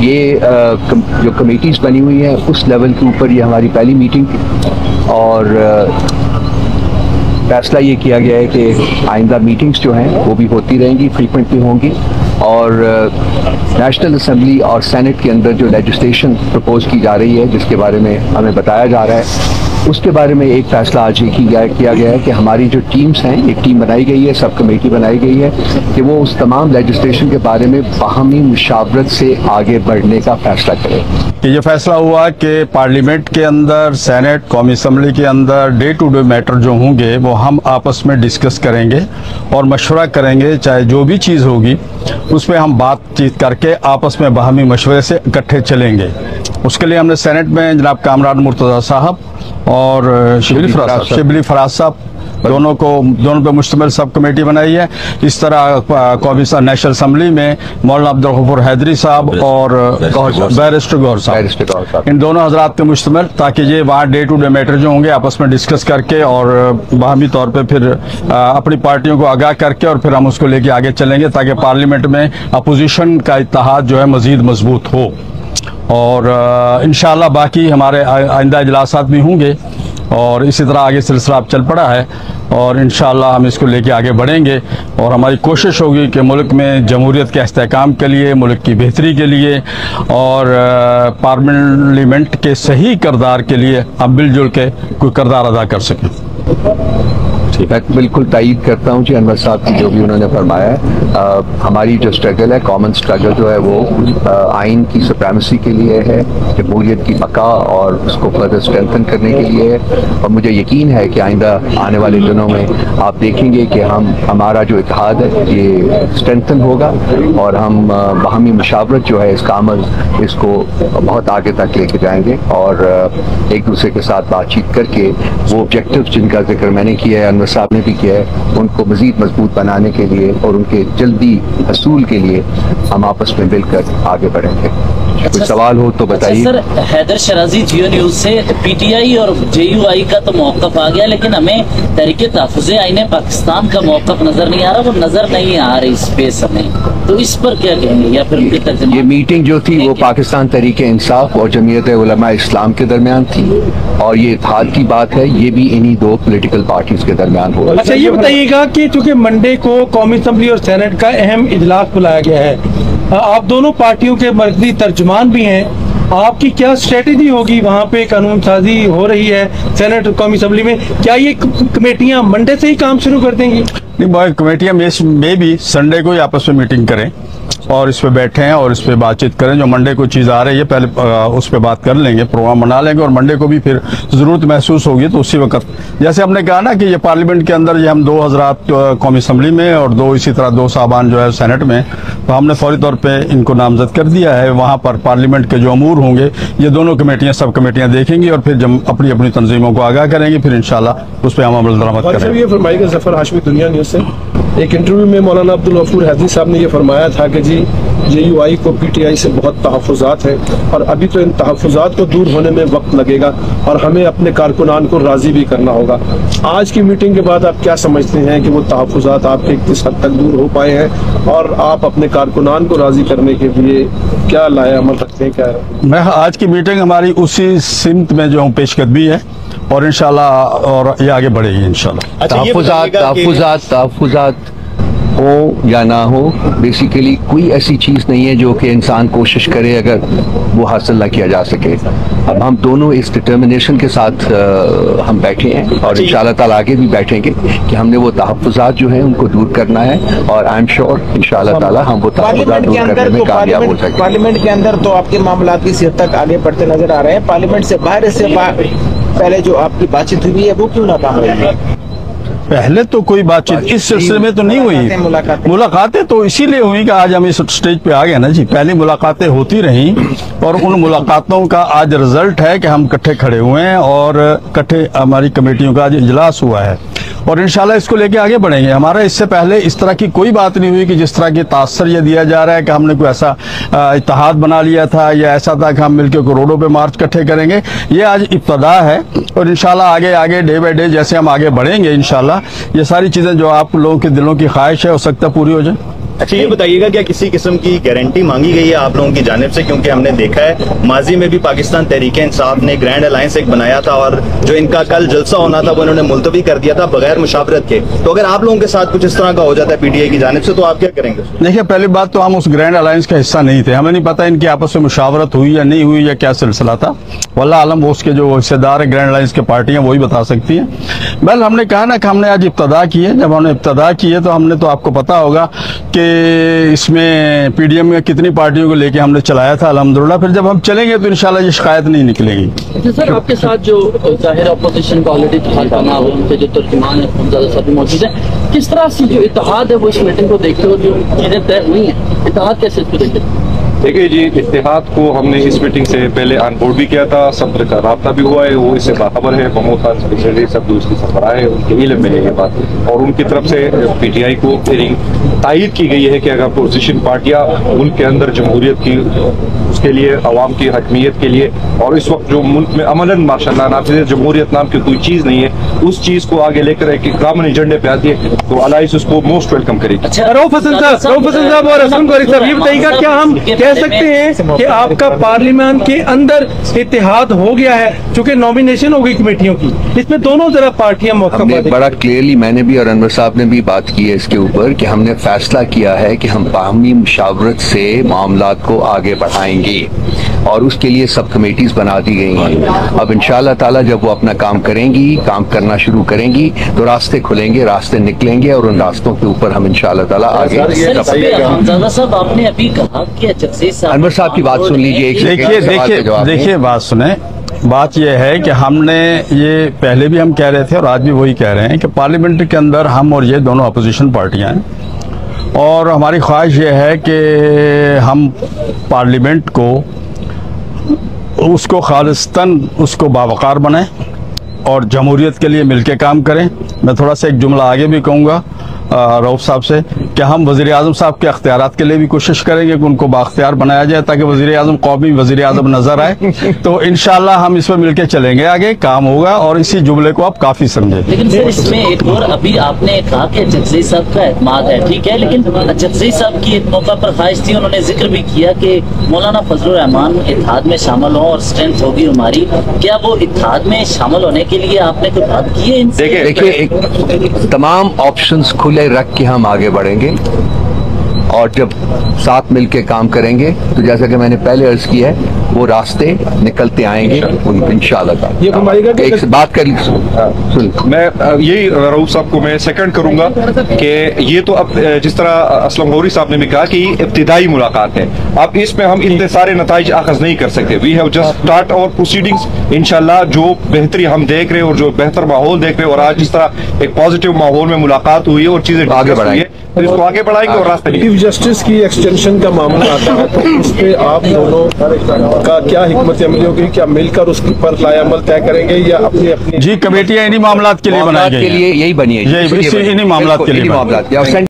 ये जो कमेटीज़ बनी हुई हैं उस लेवल के ऊपर ये हमारी पहली मीटिंग थी और फैसला ये किया गया है कि आइंदा मीटिंग्स जो हैं वो भी होती रहेंगी, फ्रीक्वेंटली होंगी और नेशनल असम्बली और सेनेट के अंदर जो लेजिस्लेशन प्रपोज की जा रही है जिसके बारे में हमें बताया जा रहा है उसके बारे में एक फैसला आज ये किया गया है कि हमारी जो टीम्स हैं, एक टीम बनाई गई है, सब कमेटी बनाई गई है कि वो उस तमाम लेजिस्लेशन के बारे में बाहमी मुशावरत से आगे बढ़ने का फैसला करें। कि ये फैसला हुआ कि पार्लियामेंट के अंदर, सेनेट, कौमी असम्बली के अंदर डे टू डे मैटर जो होंगे वो हम आपस में डिस्कस करेंगे और मशवरा करेंगे, चाहे जो भी चीज़ होगी उसमें हम बातचीत करके आपस में बाहमी मशवरे से इकट्ठे चलेंगे। उसके लिए हमने सेनेट में जनाब कामरान मुर्तज़ा साहब और शिबली फराज साहब दोनों पे मुश्तमिल सब कमेटी बनाई है। इस तरह कौमी नेशनल असम्बली में मौलाना अब्दुल गफूर हैदरी साहब और बैरिस्टर गौहर साहब, इन दोनों हजरात के मुश्तमिल, ताकि ये वहाँ डे टू डे मैटर जो होंगे आपस में डिस्कस करके और बाहमी तौर पे फिर अपनी पार्टियों को आगाह करके और फिर हम उसको लेके आगे चलेंगे ताकि पार्लियामेंट में अपोजिशन का इत्तेहाद जो है मजीद मजबूत हो। और इंशाअल्लाह बाकी हमारे आइंदा इजलासात भी होंगे और इसी तरह आगे सिलसिला अब चल पड़ा है और इंशाअल्लाह हम इसको लेके आगे बढ़ेंगे और हमारी कोशिश होगी कि मुल्क में जमहूरियत के इस्तेहकाम के लिए, मुल्क की बेहतरी के लिए और पार्लियामेंट के सही किरदार के लिए हम मिलजुल के कोई किरदार अदा कर सकें। मैं बिल्कुल तायीद करता हूँ जी अनवर साहब की जो भी उन्होंने फरमाया है। हमारी जो स्ट्रगल है, कॉमन स्ट्रगल जो है वो आइन की सुप्रीमेसी के लिए है, जमहूरियत की बका और उसको फर्दर स्ट्रेंथन करने के लिए है और मुझे यकीन है कि आइंदा आने वाले दिनों में आप देखेंगे कि हमारा जो इत्तेहाद है ये स्ट्रेंथन होगा और हम बाहमी मुशावरत जो है इसका अमल इसको बहुत आगे तक लेके जाएंगे और एक दूसरे के साथ बातचीत करके वो ऑब्जेक्टिव जिनका जिक्र मैंने किया है, अनवर साहब ने भी किया है, उनको मजीद मजबूत बनाने के लिए और उनके जल्दी हसूल के लिए हम आपस में मिलकर आगे बढ़ेंगे। कोई सवाल हो तो बताइए। सर, हैदर शराजी जियो न्यूज से पीटीआई और जेयूआई का तो मौक़िफ़ आ गया लेकिन हमें तहरीक तहफ़्फ़ुज़ आईन पाकिस्तान का मौक़िफ़ नजर नहीं आ रहा, वो नजर नहीं आ रही स्पेस हमें, तो इस पर क्या कहेंगे या फिर उनकी तर्जुमा? ये मीटिंग जो थी वो पाकिस्तान तहरीक इंसाफ और जमीयत उलमा इस्लाम के दरमियान थी और ये इत्तेहाद की बात है, ये भी इन्हीं दो पॉलिटिकल पार्टीज के दरमियान हो। अच्छा, ये बताइएगा कि चूंकि मंडे को कौमी असम्बली और सेनेट का अहम इजलास बुलाया गया है, आप दोनों पार्टियों के मर्कजी तर्जुमान भी हैं, आपकी क्या स्ट्रेटेजी होगी? वहाँ पे कानून साजी हो रही है सेनेट और कौमी असम्बली में, क्या ये कमेटियाँ मंडे से ही काम शुरू कर देंगी? नहीं, कमेटियाँ में भी संडे को ही आपस में मीटिंग करें और इस पे बैठे हैं और इस पे बातचीत करें। जो मंडे को चीज़ आ रही है पहले उस पे बात कर लेंगे, प्रोग्राम बना लेंगे और मंडे को भी फिर ज़रूरत महसूस होगी तो उसी वक्त, जैसे हमने कहा ना कि ये पार्लियामेंट के अंदर ये हम 2 हज़रात कौमी असम्बली में और 2 इसी तरह 2 साहबान जो है सेनेट में, तो हमने फौरी तौर पर इनको नामजद कर दिया है। वहाँ पर पार्लियामेंट के जो अमूर होंगे ये दोनों कमेटियाँ, सब कमेटियाँ देखेंगी और फिर जब अपनी अपनी तंजीमों को आगाह करेंगी फिर इंशाल्लाह उस पर हम अमल दरामद करेंगे। ये फरमाइएगा, जफर हाशमी, दुनिया न्यूज़ से, एक इंटरव्यू में मौलाना अब्दुल गफूर हैदरी साहब ने ये फरमाया था कि जी जेयूआई को पीटीआई से बहुत तहफ़्फ़ुज़ात है और अभी तो इन तहफ़्फ़ुज़ात को दूर होने में वक्त लगेगा और हमें अपने कारकुनान को राज़ी भी करना होगा। आज की मीटिंग के बाद आप क्या समझते हैं कि वो तहफ़्फ़ुज़ात आपके किस हद तक दूर हो पाए हैं और आप अपने कारकुनान को राज़ी करने के लिए क्या लाए अमल रखते हैं? क्या मैं आज की मीटिंग हमारी उसी सिमत में जो पेशकदमी है और इंशाल्लाह और ये आगे बढ़ेगी इंशाल्लाह। तहफ़्फ़ुज़ात हो या ना हो, बेसिकली कोई ऐसी चीज़ नहीं है जो कि इंसान कोशिश करे अगर वो हासिल ना किया जा सके। अब हम दोनों इस डिटर्मिनेशन के साथ हम बैठे हैं और इंशाअल्लाह ताला आगे भी बैठेंगे कि हमने वो तहफ़्फ़ुज़ात जो हैं उनको दूर करना है और आई एम श्योर इंशाअल्लाह ताला हम वो तहफ़्फ़ुज़ात दूर करने में कामयाब हो सकेंगे। पार्लियामेंट के अंदर तो आपके मामला किसी हद तक आगे बढ़ते नजर आ रहे हैं, पार्लियामेंट से बाहर इससे पहले जो आपकी बातचीत हुई है वो क्यों नाकाम रही? पहले तो कोई बातचीत इस सिलसिले में तो नहीं हुई। मुलाकातें तो इसीलिए हुई कि आज हम इस स्टेज पे आ गए ना जी। पहली मुलाकातें होती रहीं और उन मुलाकातों का आज रिजल्ट है कि हम इकट्ठे खड़े हुए हैं और इकट्ठे हमारी कमेटियों का आज इजलास हुआ है और इंशाल्लाह इसको लेके आगे बढ़ेंगे। हमारा इससे पहले इस तरह की कोई बात नहीं हुई कि जिस तरह की तासर ये दिया जा रहा है कि हमने कोई ऐसा इत्तेहाद बना लिया था या ऐसा था कि हम मिलकर रोडों पे मार्च इकट्ठे करेंगे। ये आज इब्तदा है और इंशाल्लाह आगे आगे डे बाय डे जैसे हम आगे बढ़ेंगे इंशाल्लाह ये सारी चीज़ें जो आप लोगों के दिलों की ख्वाहिश है हो सकता है पूरी हो जाए। अच्छा ये बताइएगा, क्या किसी किस्म की गारंटी मांगी गई है आप लोगों की जानिब से? क्योंकि हमने देखा है माजी में भी पाकिस्तान तहरीक-ए-इंसाफ ने ग्रैंड अलायंस एक बनाया था और जो इनका कल जलसा होना था वो इन्होंने मुलतवी कर दिया था बगैर मुशावरत के। तो अगर आप लोगों के साथ कुछ इस तरह का हो जाता है पीटीआई की जानिब से, तो आप क्या करेंगे? देखिए, पहली बात तो हम उस ग्रैंड अलायंस का हिस्सा नहीं थे, हमें नहीं पता इनकी आपस में मुशावरत हुई या नहीं हुई या क्या सिलसिला था। वल्लाह आलम, वो उसके जो हिस्सेदार है ग्रैंड अलायंस की पार्टियां वही बता सकती हैं। बल हमने कहा ना कि हमने आज इब्तदा की है। जब हमने इब्तदा की है तो हमने, तो आपको पता होगा कि इसमें पीडीएम में कितनी पार्टियों को लेके हमने चलाया था अल्हम्दुलिल्लाह। फिर जब हम चलेंगे तो इंशाल्लाह ये शिकायत नहीं निकलेगी। सर, आपके साथ जो जाहिर अपोजिशन का ऑलरेडी इत्तेहाद बना हुआ, उनके जो तर्जुमान है हमजादा साहब भी मौजूद है, किस तरह से जो इत्तेहाद है वो इस मीटिंग को देखते हो, जो चीजें तय हुई हैं, इत्तेहाद कैसे इसको देखते हैं? देखिए जी, इत्तेहाद को हमने इस मीटिंग से पहले ऑन बोर्ड भी किया था, सब्र का राब्ता भी हुआ है, वो इससे बाखबर है। महमूद खान सेक्रेटरी सब जो उसकी सरबराह है उनके इल्म में है ये बात, और उनकी तरफ से पीटीआई को तायद की गई है कि अगर अपोजिशन पार्टियां मुल्क के अंदर जमहूरियत की, उसके लिए अवाम की हकमियत के लिए, और इस वक्त जो मुल्क में अमलन माशाल्लाह नाफिज़ जमहूरियत नाम की कोई चीज नहीं है, उस चीज को आगे लेकर एक कॉमन एजेंडे पे आती है तो अलायंस उसको मोस्ट वेलकम करेगी। रऊफ हसन साहब और हसन गौरी साहब, ये बताइएगा क्या हम कह सकते हैं कि आपका पार्लियामेंट के अंदर इत्तेहाद हो गया है, चूंकि नॉमिनेशन हो गई कमेटियों की, इसमें दोनों जरा पार्टियां हमने बड़ा क्लियरली, मैंने भी और अनवर साहब ने भी बात की है इसके ऊपर कि हमने फैसला किया है कि हम बाहमी मुशावरत से मामलात को आगे बढ़ाएंगे और उसके लिए सब कमेटीज बना दी गई हैं। अब इंशाअल्लाह ताला जब वो अपना काम करेंगी, काम करना शुरू करेंगी तो रास्ते खुलेंगे, रास्ते निकलेंगे और उन रास्तों के ऊपर हम इंशाअल्लाह ताला आगे। हमजादा साहब, आपने अभी कहा कि अनवर साहब की बात सुन लीजिए। देखिए बात सुने। बात यह है कि हमने ये पहले भी हम कह रहे थे और आज भी वही कह रहे हैं कि पार्लियामेंट के अंदर हम और ये दोनों अपोजिशन पार्टियां हैं और हमारी ख्वाहिश ये है कि हम पार्लियामेंट को उसको खालिस्तन उसको बावकार बनाएं और जमहूरियत के लिए मिलकर काम करें। मैं थोड़ा सा एक जुमला आगे भी कहूँगा रऊफ साहब से कि हम वज़ीर आज़म साहब के अख्तियारात के लिए भी कोशिश करेंगे कि उनको बाख्तियार बनाया जाए ताकि वज़ीर आज़म कौमी वज़ीर आज़म नजर आए। तो इंशाअल्लाह हम इस पर मिलकर चलेंगे, आगे काम होगा और इसी जुमले को आप काफी समझे। लेकिन सर इसमें एक और, अभी आपने कहा कि जगज़ई साहब का एतमाद है, ठीक है, लेकिन जगज़ई साहब की एक मौका पर ख्वाहिश थी, उन्होंने जिक्र भी किया कि मौलाना फजलुर रहमान इत्तेहाद में शामिल हो और स्ट्रेंथ होगी हमारी। क्या वो इत्तेहाद में शामिल होने के लिए आपने कोई बात की है इनसे? देखिए, तमाम ऑप्शंस खुले रख के हम आगे बढ़ेंगे और जब साथ मिलके काम करेंगे तो जैसा कि मैंने पहले अर्ज किया है वो रास्ते निकलते आएंगे इंशाअल्लाह। ये फरमाइएगा कि एक बात कर सुन, मैं यही रऊफ साहब को मैं सेकंड करूंगा कि ये तो अब जिस तरह असलम गौरी साहब ने भी कहा कि इब्तिदाई मुलाकात है, अब इसमें हम इतने सारे नताइज आखज नहीं कर सकते। We have just start our proceedings. इंशाल्लाह जो बेहतरी हम देख रहे हैं और जो बेहतर माहौल देख रहे हैं और आज जिस तरह एक पॉजिटिव माहौल में मुलाकात हुई है और चीजें आगे बढ़ाएंगे तो इसको आगे बढ़ाएंगे और रास्ते। चीफ जस्टिस की एक्सटेंशन का मामला आता है तो उस पे आप दोनों का क्या हिकमत अमली होगी? क्या मिलकर उसके पर लायामल तय करेंगे या अपनी अपनी? जी, कमेटियां इन्हीं मामलात के लिए बनाई गई, यही बनी है, इन्हीं मामलात के लिए।